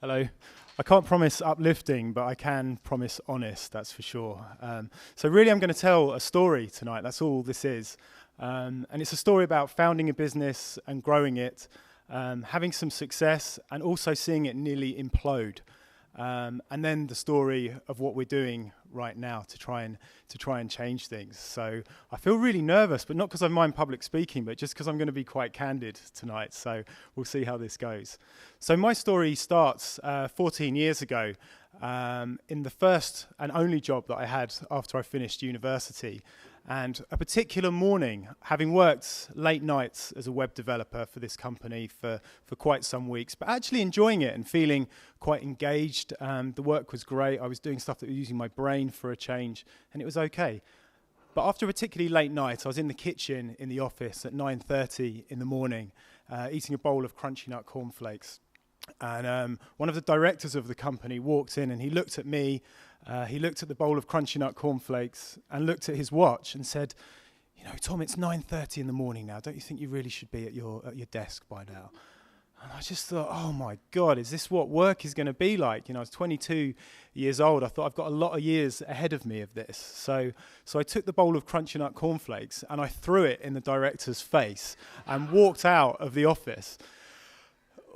Hello. I can't promise uplifting, but I can promise honest, that's for sure. So really I'm going to tell a story tonight, that's all this is. And it's a story about founding a business and growing it, having some success and also seeing it nearly implode. And then the story of what we're doing right now to try and change things. So I feel really nervous, but not because I mind public speaking, but just because I'm going to be quite candid tonight. So we'll see how this goes. So my story starts 14 years ago in the first and only job that I had after I finished university. And a particular morning, having worked late nights as a web developer for this company for quite some weeks, but actually enjoying it and feeling quite engaged. The work was great. I was doing stuff that was using my brain for a change, and it was okay. But after a particularly late night, I was in the kitchen in the office at 9:30 in the morning, eating a bowl of crunchy nut cornflakes. And one of the directors of the company walked in and he looked at me, he looked at the bowl of crunchy nut cornflakes and looked at his watch and said, "You know, Tom, it's 9:30 in the morning now. Don't you think you really should be at your desk by now?" And I just thought, oh my God, is this what work is going to be like? You know, I was 22 years old. I thought I've got a lot of years ahead of me of this. So I took the bowl of crunchy nut cornflakes and I threw it in the director's face and walked out of the office.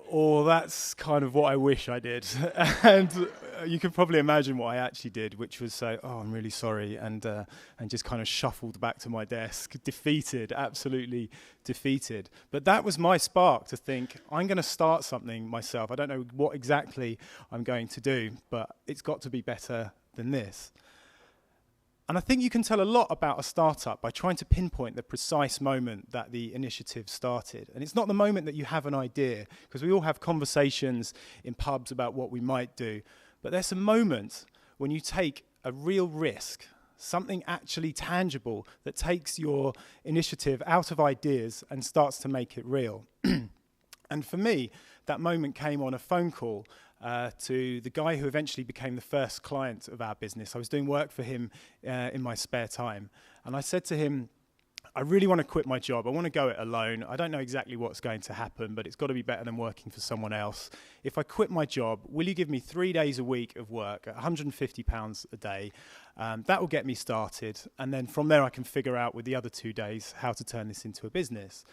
Or that's kind of what I wish I did. And you can probably imagine what I actually did, which was say, "Oh, I'm really sorry," and just kind of shuffled back to my desk, defeated, absolutely defeated. But that was my spark to think, I'm going to start something myself. I don't know what exactly I'm going to do, but it's got to be better than this. And I think you can tell a lot about a startup by trying to pinpoint the precise moment that the initiative started. And it's not the moment that you have an idea, because we all have conversations in pubs about what we might do. But there's a moment when you take a real risk, something actually tangible that takes your initiative out of ideas and starts to make it real. And for me, that moment came on a phone call to the guy who eventually became the first client of our business. I was doing work for him in my spare time. And I said to him, "I really want to quit my job. I want to go it alone. I don't know exactly what's going to happen, but it's got to be better than working for someone else. If I quit my job, will you give me 3 days a week of work at £150 a day? That will get me started. And then from there, I can figure out with the other 2 days how to turn this into a business."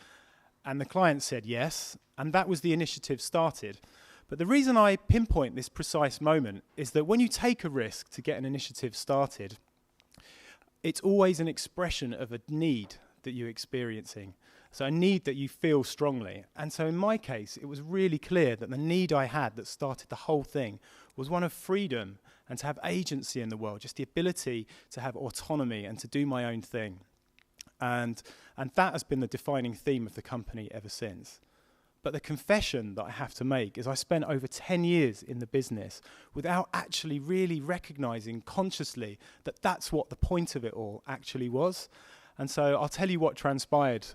And the client said yes, and that was the initiative started. But the reason I pinpoint this precise moment is that when you take a risk to get an initiative started, it's always an expression of a need that you're experiencing. So a need that you feel strongly. And so in my case, it was really clear that the need I had that started the whole thing was one of freedom and to have agency in the world, just the ability to have autonomy and to do my own thing. And that has been the defining theme of the company ever since. But the confession that I have to make is I spent over 10 years in the business without actually really recognizing consciously that that's what the point of it all actually was. And so I'll tell you what transpired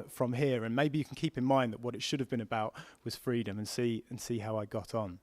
from here, and maybe you can keep in mind that what it should have been about was freedom, and see how I got on.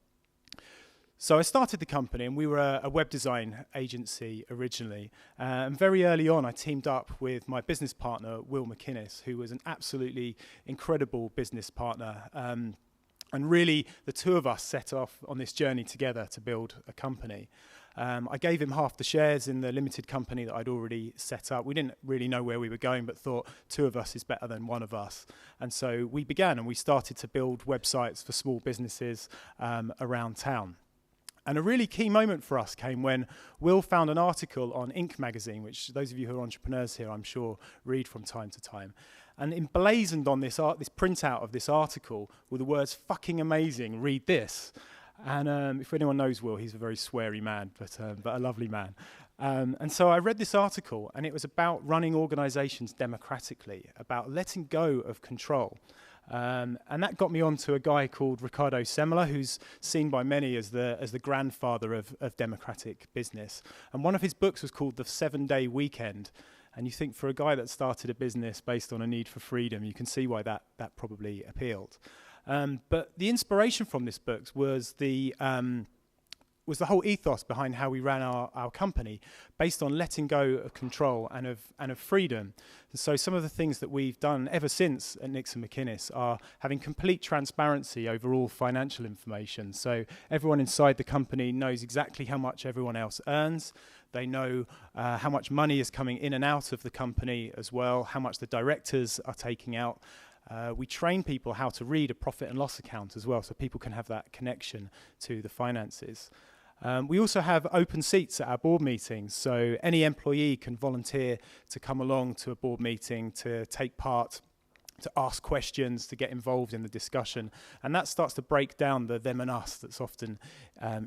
So I started the company, and we were a web design agency originally. And very early on, I teamed up with my business partner, Will McInnes, who was an absolutely incredible business partner. And really, the two of us set off on this journey together to build a company. I gave him half the shares in the limited company that I'd already set up. We didn't really know where we were going, but thought two of us is better than one of us. And so we began, and we started to build websites for small businesses around town. And a really key moment for us came when Will found an article on Inc. magazine, which those of you who are entrepreneurs here, I'm sure, read from time to time. And emblazoned on this printout of this article were the words, "Fucking amazing, read this." And if anyone knows Will, he's a very sweary man, but a lovely man. And so I read this article, and it was about running organizations democratically, about letting go of control. And that got me on to a guy called Ricardo Semler, who's seen by many as the grandfather of democratic business. And one of his books was called The 7-Day Weekend. And you think for a guy that started a business based on a need for freedom, you can see why that probably appealed. But the inspiration from this book was was the whole ethos behind how we ran our company, based on letting go of control and of freedom. And so some of the things that we've done ever since at NixonMcInnes are having complete transparency over all financial information. So everyone inside the company knows exactly how much everyone else earns. They know how much money is coming in and out of the company as well, how much the directors are taking out. We train people how to read a profit and loss account as well, so people can have that connection to the finances. We also have open seats at our board meetings, so any employee can volunteer to come along to a board meeting, to take part, to ask questions, to get involved in the discussion. And that starts to break down the them and us that's often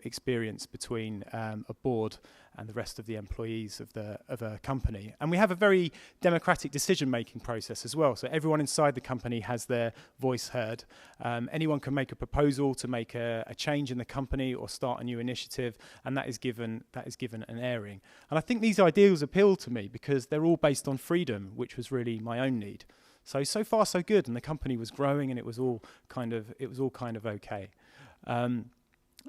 experienced between a board and the rest of the employees of a company. And we have a very democratic decision-making process as well. So everyone inside the company has their voice heard. Anyone can make a proposal to make a change in the company or start a new initiative, and that is given an airing. And I think these ideals appeal to me because they're all based on freedom, which was really my own need. So far so good, and the company was growing, and it was all kind of okay.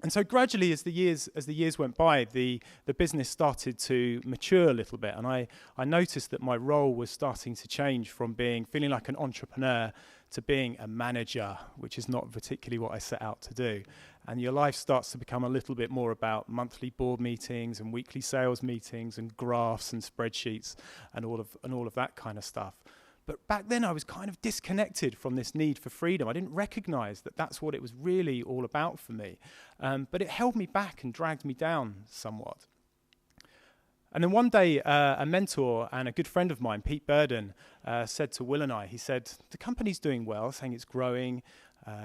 And so gradually, as the years went by, the business started to mature a little bit, and I noticed that my role was starting to change from feeling like an entrepreneur to being a manager, which is not particularly what I set out to do. And your life starts to become a little bit more about monthly board meetings and weekly sales meetings and graphs and spreadsheets and all of that kind of stuff. But back then I was kind of disconnected from this need for freedom. I didn't recognize that that's what it was really all about for me. But it held me back and dragged me down somewhat. And then one day, a mentor and a good friend of mine, Pete Burden, said to Will and I, he said, the company's doing well, saying it's growing,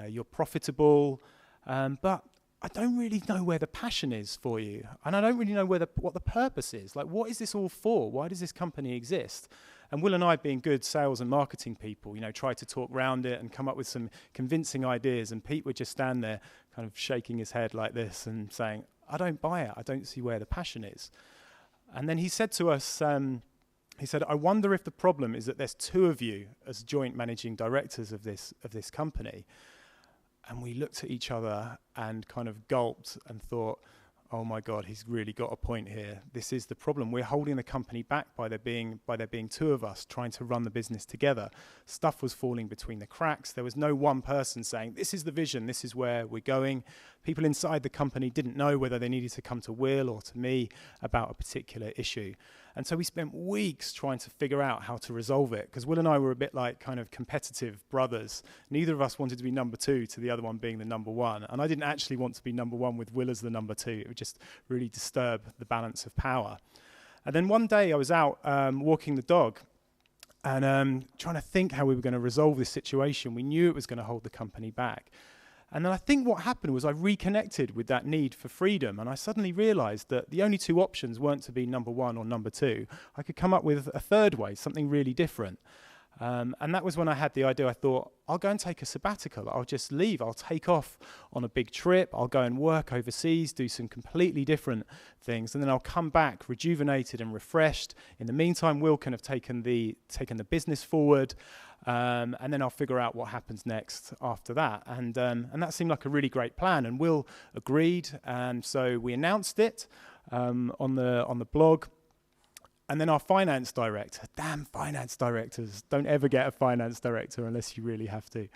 you're profitable, but I don't really know where the passion is for you. And I don't really know what the purpose is. Like, what is this all for? Why does this company exist? And Will and I, being good sales and marketing people, tried to talk around it and come up with some convincing ideas. And Pete would just stand there kind of shaking his head like this and saying, I don't buy it. I don't see where the passion is. And then he said to us, he said, I wonder if the problem is that there's two of you as joint managing directors of this company. And we looked at each other and kind of gulped and thought, oh my God, he's really got a point here. This is the problem. We're holding the company back by there being two of us trying to run the business together. Stuff was falling between the cracks. There was no one person saying, this is the vision, this is where we're going. People inside the company didn't know whether they needed to come to Will or to me about a particular issue. And so we spent weeks trying to figure out how to resolve it, because Will and I were a bit like kind of competitive brothers. Neither of us wanted to be number two to the other one being the number one. And I didn't actually want to be number one with Will as the number two. It would just really disturb the balance of power. And then one day I was out walking the dog and trying to think how we were going to resolve this situation. We knew it was going to hold the company back. And then I think what happened was I reconnected with that need for freedom, and I suddenly realized that the only two options weren't to be number one or number two. I could come up with a third way, something really different. And that was when I had the idea. I thought, I'll go and take a sabbatical. I'll just leave. I'll take off on a big trip. I'll go and work overseas, do some completely different things, and then I'll come back rejuvenated and refreshed. In the meantime, Will can have taken the business forward, and then I'll figure out what happens next after that. And that seemed like a really great plan, and Will agreed, and so we announced it on the blog. And then our finance director, damn finance directors, don't ever get a finance director unless you really have to.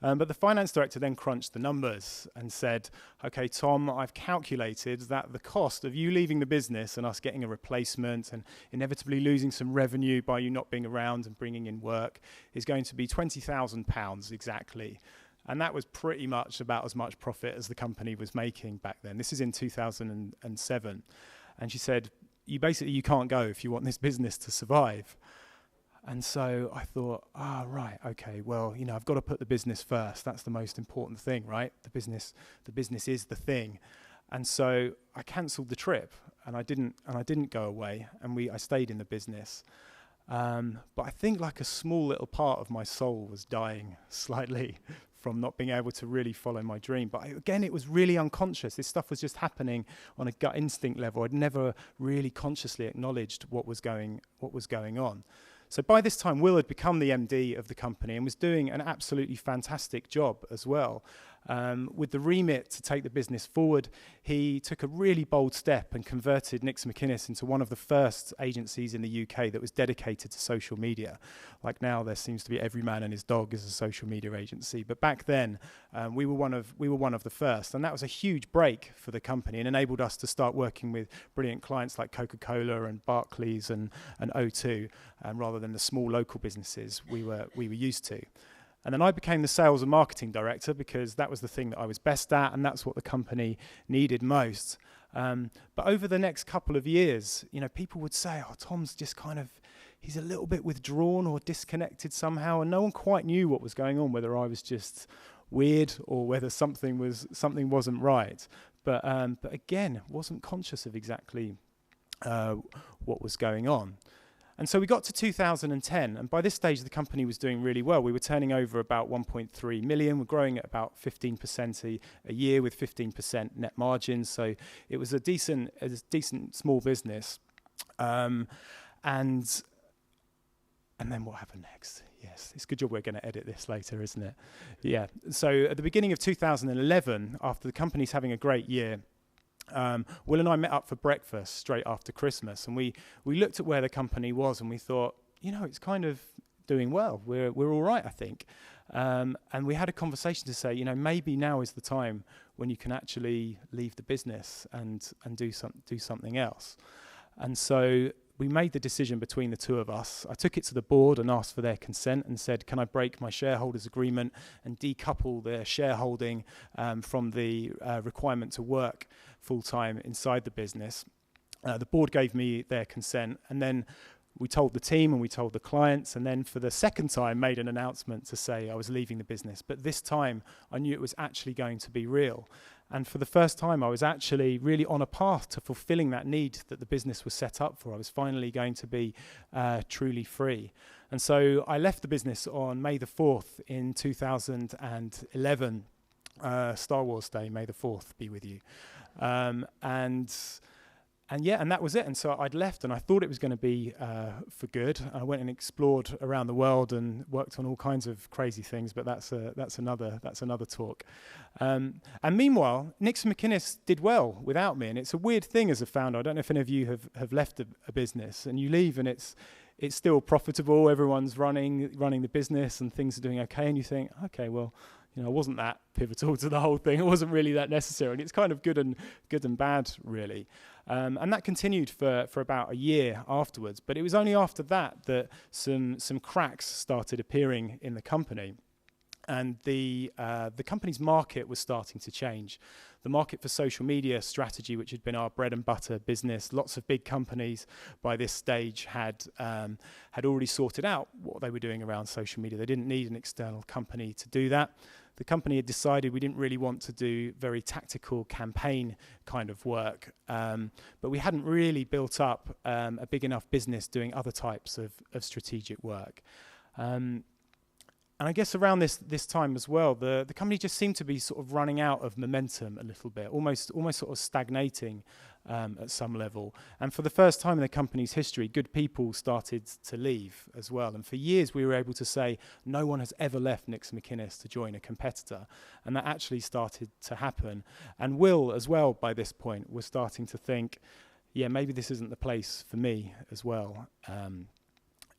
But the finance director then crunched the numbers and said, okay, Tom, I've calculated that the cost of you leaving the business and us getting a replacement and inevitably losing some revenue by you not being around and bringing in work is going to be £20,000 exactly. And that was pretty much about as much profit as the company was making back then. This is in 2007. And she said, you can't go if you want this business to survive. And so I thought, right, okay, well, I've got to put the business first. That's the most important thing, right? The business is the thing. And so I cancelled the trip, and I didn't go away, and I stayed in the business. But I think like a small little part of my soul was dying slightly from not being able to really follow my dream. But again, it was really unconscious. This stuff was just happening on a gut instinct level. I'd never really consciously acknowledged what was going on. So by this time, Will had become the MD of the company and was doing an absolutely fantastic job as well. With the remit to take the business forward, he took a really bold step and converted NixonMcInnes into one of the first agencies in the UK that was dedicated to social media. Like now, there seems to be every man and his dog is a social media agency, but back then we were one of the first, and that was a huge break for the company and enabled us to start working with brilliant clients like Coca-Cola and Barclays and O2, rather than the small local businesses we were used to. And then I became the sales and marketing director because that was the thing that I was best at, and that's what the company needed most. But over the next couple of years, people would say, "Oh, Tom's just he's a little bit withdrawn or disconnected somehow," and no one quite knew what was going on, whether I was just weird or whether something wasn't right. But again, wasn't conscious of exactly what was going on. And so we got to 2010, and by this stage the company was doing really well. We were turning over about 1.3 million. We're growing at about 15% a year with 15% net margins. So it was a decent small business. And then what happened next? Yes, it's a good job we're going to edit this later, isn't it? Yeah. So at the beginning of 2011, after the company's having a great year, Will and I met up for breakfast straight after Christmas, and we looked at where the company was, and we thought, it's kind of doing well. We're all right, I think. And we had a conversation to say, maybe now is the time when you can actually leave the business and do something else. And so we made the decision between the two of us. I took it to the board and asked for their consent and said, can I break my shareholders agreement and decouple their shareholding from the requirement to work full-time inside the business? The board gave me their consent, and then we told the team and we told the clients, and then for the second time made an announcement to say I was leaving the business. But this time I knew it was actually going to be real. And for the first time, I was actually really on a path to fulfilling that need that the business was set up for. I was finally going to be truly free. And so I left the business on May the 4th in 2011. Star Wars Day, May the 4th be with you. And that was it. And so I'd left, and I thought it was going to be for good. I went and explored around the world and worked on all kinds of crazy things, but that's another talk. And meanwhile, NixonMcInnes did well without me, and it's a weird thing as a founder. I don't know if any of you have left a business and you leave, and it's still profitable. Everyone's running the business, and things are doing okay, and you think, okay, well, it wasn't that pivotal to the whole thing. It wasn't really that necessary, and it's kind of good and bad, really. And that continued for about a year afterwards. But it was only after that some cracks started appearing in the company, and the company's market was starting to change. The market for social media strategy, which had been our bread and butter business, lots of big companies by this stage had already sorted out what they were doing around social media. They didn't need an external company to do that. The company had decided we didn't really want to do very tactical campaign kind of work, but we hadn't really built up a big enough business doing other types of strategic work. And I guess around this time as well, the company just seemed to be sort of running out of momentum a little bit, almost sort of stagnating at some level. And for the first time in the company's history, good people started to leave as well. And for years, we were able to say no one has ever left NixonMcInnes to join a competitor. And that actually started to happen. And Will, as well, by this point, was starting to think, yeah, maybe this isn't the place for me as well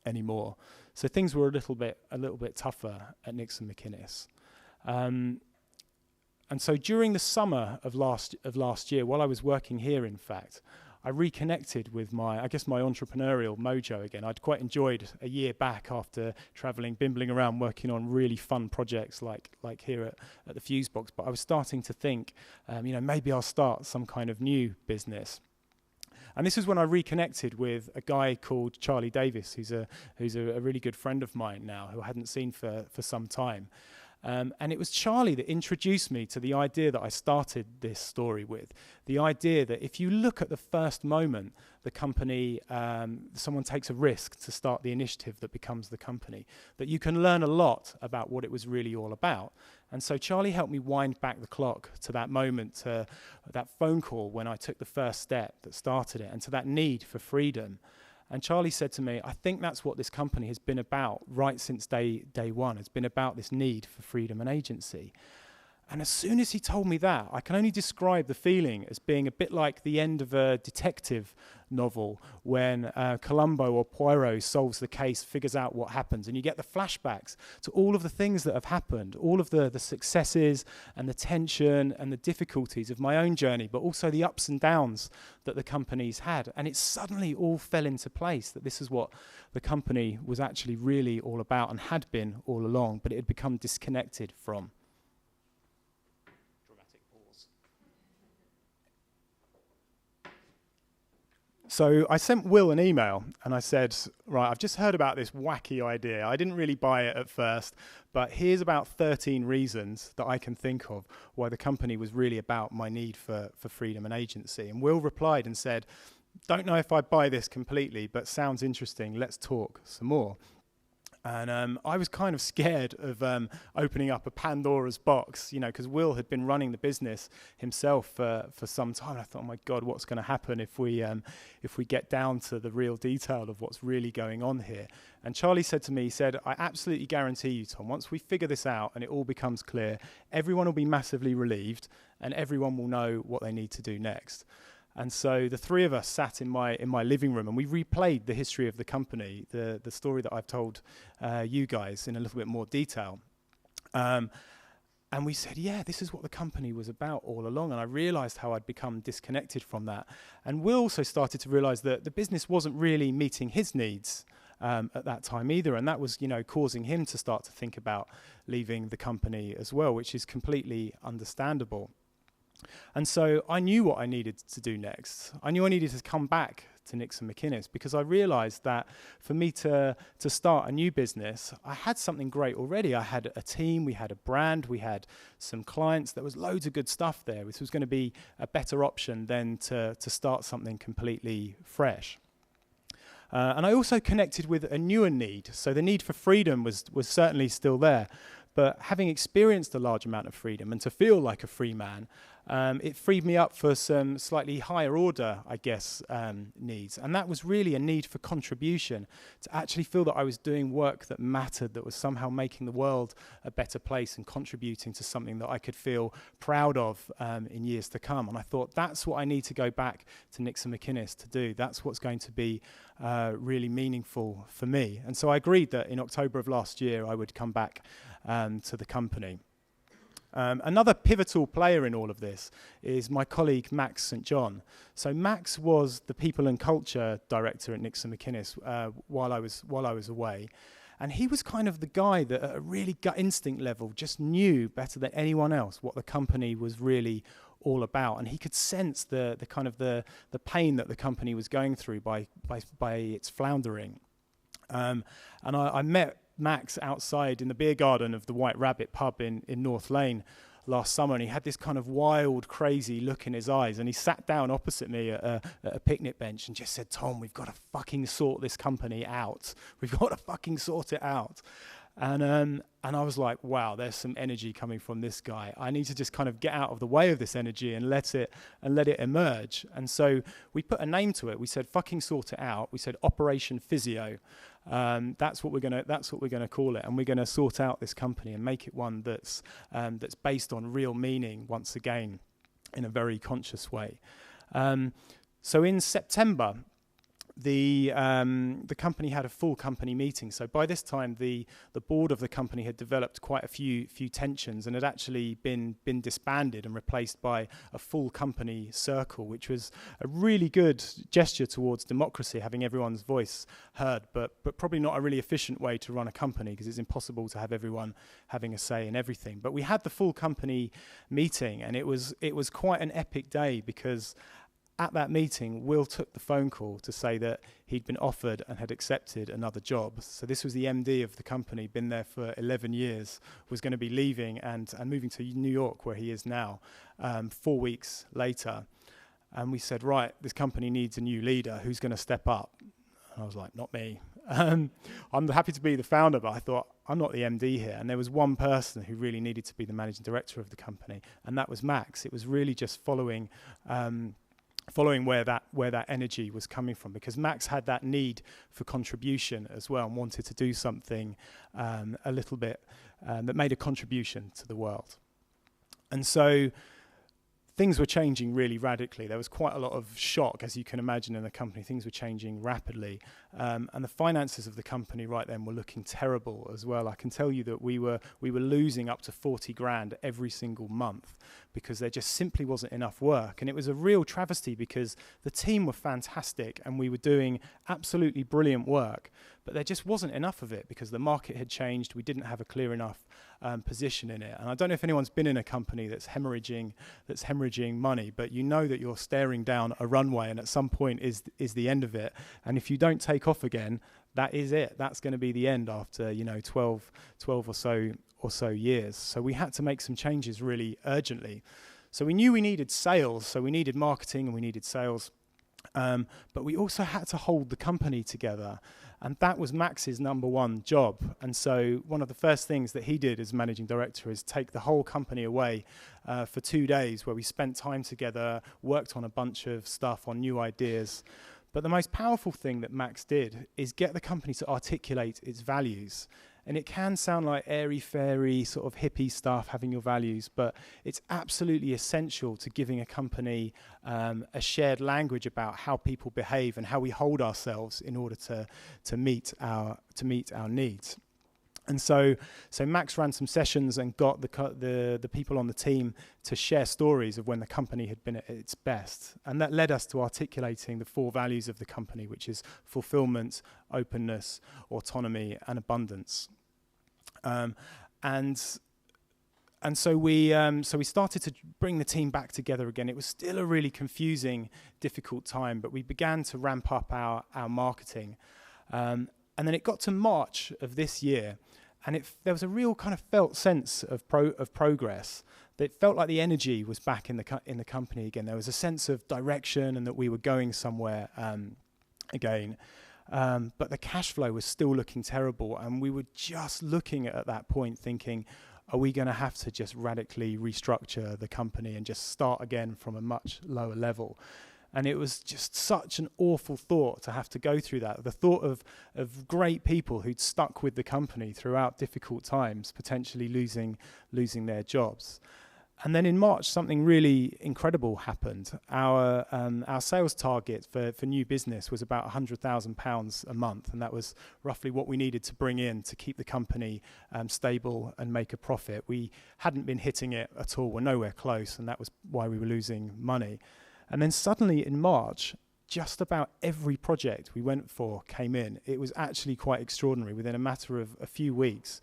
anymore. So things were a little bit tougher at NixonMcInnes. And so during the summer of last year, while I was working here, in fact, I reconnected with my entrepreneurial mojo again. I'd quite enjoyed a year back after traveling, bimbling around, working on really fun projects like here at the FuseBox. But I was starting to think, maybe I'll start some kind of new business. And this is when I reconnected with a guy called Charlie Davis, who's a really good friend of mine now, who I hadn't seen for some time. And it was Charlie that introduced me to the idea that I started this story with. The idea that if you look at the first moment the company, someone takes a risk to start the initiative that becomes the company, that you can learn a lot about what it was really all about. And so Charlie helped me wind back the clock to that moment, to that phone call when I took the first step that started it, and to that need for freedom. And Charlie said to me, I think that's what this company has been about right since day one. It's been about this need for freedom and agency. And as soon as he told me that, I can only describe the feeling as being a bit like the end of a detective novel when Columbo or Poirot solves the case, figures out what happens, and you get the flashbacks to all of the things that have happened, all of the successes and the tension and the difficulties of my own journey, but also the ups and downs that the company's had. And it suddenly all fell into place that this is what the company was actually really all about and had been all along, but it had become disconnected from. So I sent Will an email and I said, right, I've just heard about this wacky idea. I didn't really buy it at first, but here's about 13 reasons that I can think of why the company was really about my need for freedom and agency. And Will replied and said, don't know if I buy this completely, but sounds interesting. Let's talk some more. And I was kind of scared of opening up a Pandora's box, you know, because Will had been running the business himself for some time. I thought, oh my God, what's going to happen if we get down to the real detail of what's really going on here? And Charlie said to me, he said, I absolutely guarantee you, Tom, once we figure this out and it all becomes clear, everyone will be massively relieved and everyone will know what they need to do next. And so the three of us sat in my living room and we replayed the history of the company, the story that I've told you guys in a little bit more detail. And we said, yeah, this is what the company was about all along. And I realized how I'd become disconnected from that. And Will also started to realize that the business wasn't really meeting his needs at that time either. And that was, you know, causing him to start to think about leaving the company as well, which is completely understandable. And so I knew what I needed to do next. I knew I needed to come back to NixonMcInnes because I realized that for me to start a new business, I had something great already. I had a team, we had a brand, we had some clients. There was loads of good stuff there. This was going to be a better option than to start something completely fresh. And I also connected with a newer need. So the need for freedom was certainly still there. But having experienced a large amount of freedom and to feel like a free man, it freed me up for some slightly higher order, I guess, needs. And that was really a need for contribution, to actually feel that I was doing work that mattered, that was somehow making the world a better place and contributing to something that I could feel proud of in years to come. And I thought, that's what I need to go back to NixonMcInnes to do. That's what's going to be really meaningful for me. And so I agreed that in October of last year, I would come back to the company. Another pivotal player in all of this is my colleague Max St. John. So Max was the people and culture director at NixonMcInnes while I was away. And he was kind of the guy that at a really gut instinct level just knew better than anyone else what the company was really all about. And he could sense the kind of the pain that the company was going through by its floundering. And I met Max outside in the beer garden of the White Rabbit pub in North Lane last summer, and he had this kind of wild, crazy look in his eyes, and he sat down opposite me at a picnic bench and just said, Tom, we've got to fucking sort this company out. We've got to fucking sort it out. And I was like, wow, there's some energy coming from this guy. I need to just kind of get out of the way of this energy and let it emerge. And so we put a name to it. We said, fucking sort it out. We said Operation Physio. That's what we're gonna call it, and we're gonna sort out this company and make it one that's based on real meaning once again, in a very conscious way. So in September, the company had a full company meeting. So by this time, the board of the company had developed quite a few tensions and had actually been disbanded and replaced by a full company circle, which was a really good gesture towards democracy, having everyone's voice heard, but probably not a really efficient way to run a company because it's impossible to have everyone having a say in everything. But we had the full company meeting, and it was quite an epic day because at that meeting, Will took the phone call to say that he'd been offered and had accepted another job. So this was the MD of the company, been there for 11 years, was going to be leaving and moving to New York, where he is now, 4 weeks later. And we said, right, this company needs a new leader. Who's going to step up? And I was like, not me. I'm happy to be the founder, but I thought, I'm not the MD here. And there was one person who really needed to be the managing director of the company, and that was Max. It was really just following where that energy was coming from, because Max had that need for contribution as well and wanted to do something a little bit that made a contribution to the world. And so things were changing really radically. There was quite a lot of shock, as you can imagine, in the company. Things were changing rapidly. And the finances of the company right then were looking terrible as well. I can tell you that we were losing up to 40 grand every single month because there just simply wasn't enough work. And it was a real travesty because the team were fantastic and we were doing absolutely brilliant work, but there just wasn't enough of it because the market had changed. We didn't have a clear enough position in it. And I don't know if anyone's been in a company that's hemorrhaging money, but you know that you're staring down a runway and at some point is the end of it. And if you don't take off again, that is it. That's going to be the end after 12 or so years. So we had to make some changes really urgently. So we knew we needed sales, so we needed marketing and we needed sales. But we also had to hold the company together. And that was Max's number one job. And so one of the first things that he did as managing director is take the whole company away for 2 days where we spent time together, worked on a bunch of stuff, on new ideas. But the most powerful thing that Max did is get the company to articulate its values. And it can sound like airy-fairy, sort of hippie stuff, having your values, but it's absolutely essential to giving a company a shared language about how people behave and how we hold ourselves in order to meet our needs. And so Max ran some sessions and got the people on the team to share stories of when the company had been at its best. And that led us to articulating the 4 values of the company, which is fulfillment, openness, autonomy, and abundance. And so we started to bring the team back together again. It was still a really confusing, difficult time, but we began to ramp up our marketing. And then it got to March of this year, and there was a real kind of felt sense of progress. That it felt like the energy was back in the company again. There was a sense of direction and that we were going somewhere again. But the cash flow was still looking terrible, and we were just looking at that point thinking, are we going to have to just radically restructure the company and just start again from a much lower level? And it was just such an awful thought to have to go through that. The thought of great people who'd stuck with the company throughout difficult times, potentially losing their jobs. And then in March, something really incredible happened. Our sales target for new business was about £100,000 a month, and that was roughly what we needed to bring in to keep the company stable and make a profit. We hadn't been hitting it at all. We're nowhere close, and that was why we were losing money. And then suddenly in March, just about every project we went for came in. It was actually quite extraordinary within a matter of a few weeks.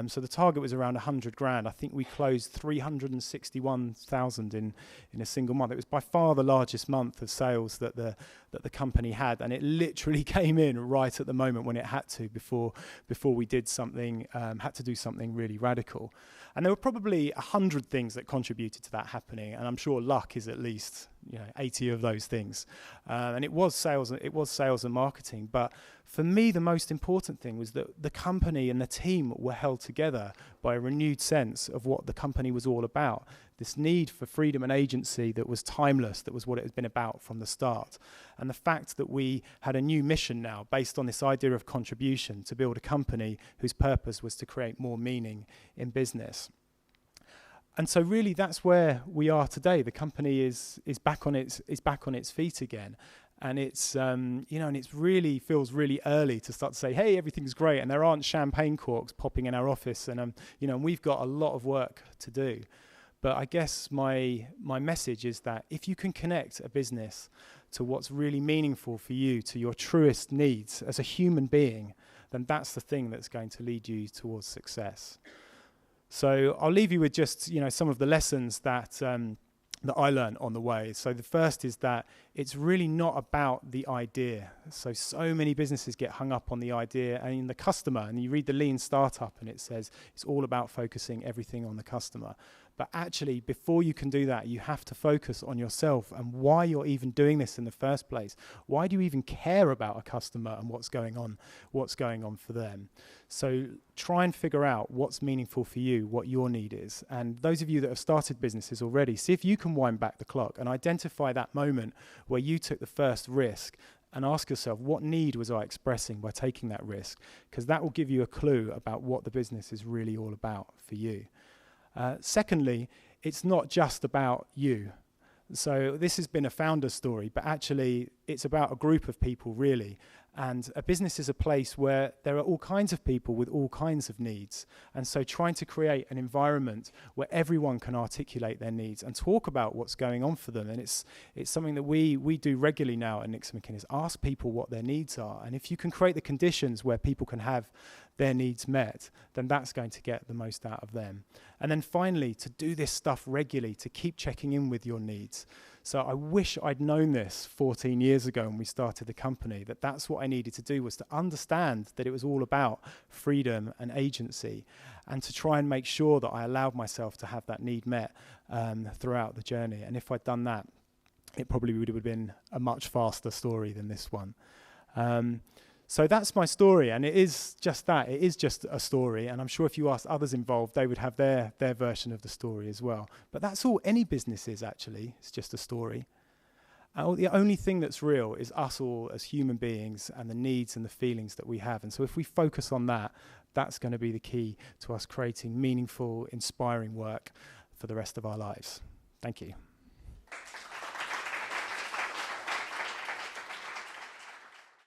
So the target was around 100 grand. I think we closed 361,000 in a single month. It was by far the largest month of sales that the company had, and it literally came in right at the moment when it had to before we did something, had to do something really radical. And there were probably 100 things that contributed to that happening, and I'm sure luck is at least 80 of those things. And it was sales and marketing. But for me, the most important thing was that the company and the team were held together by a renewed sense of what the company was all about. This need for freedom and agency that was timeless, that was what it had been about from the start. And the fact that we had a new mission now based on this idea of contribution to build a company whose purpose was to create more meaning in business. And so really that's where we are today. The company is back on its feet again. And it's and it really feels really early to start to say, hey, everything's great, and there aren't champagne corks popping in our office, and we've got a lot of work to do. But I guess my message is that if you can connect a business to what's really meaningful for you, to your truest needs as a human being, then that's the thing that's going to lead you towards success. So I'll leave you with just some of the lessons that I learned on the way. So the first is that it's really not about the idea. So many businesses get hung up on the idea and in the customer. And you read the Lean Startup and it says it's all about focusing everything on the customer. But actually, before you can do that, you have to focus on yourself and why you're even doing this in the first place. Why do you even care about a customer and what's going on for them? So try and figure out what's meaningful for you, what your need is. And those of you that have started businesses already, see if you can wind back the clock and identify that moment where you took the first risk and ask yourself, what need was I expressing by taking that risk? Because that will give you a clue about what the business is really all about for you. Secondly, it's not just about you. So this has been a founder's story, but actually it's about a group of people, really. And a business is a place where there are all kinds of people with all kinds of needs. And so trying to create an environment where everyone can articulate their needs and talk about what's going on for them. And it's something that we do regularly now at NixonMcInnes, ask people what their needs are. And if you can create the conditions where people can have their needs met, then that's going to get the most out of them. And then finally, to do this stuff regularly, to keep checking in with your needs. So I wish I'd known this 14 years ago when we started the company, that that's what I needed to do, was to understand that it was all about freedom and agency, and to try and make sure that I allowed myself to have that need met throughout the journey. And if I'd done that, it probably would have been a much faster story than this one. So that's my story, and it is just that. It is just a story, and I'm sure if you asked others involved, they would have their version of the story as well. But that's all any business is, actually. It's just a story. The only thing that's real is us all as human beings and the needs and the feelings that we have. And so if we focus on that, that's going to be the key to us creating meaningful, inspiring work for the rest of our lives. Thank you.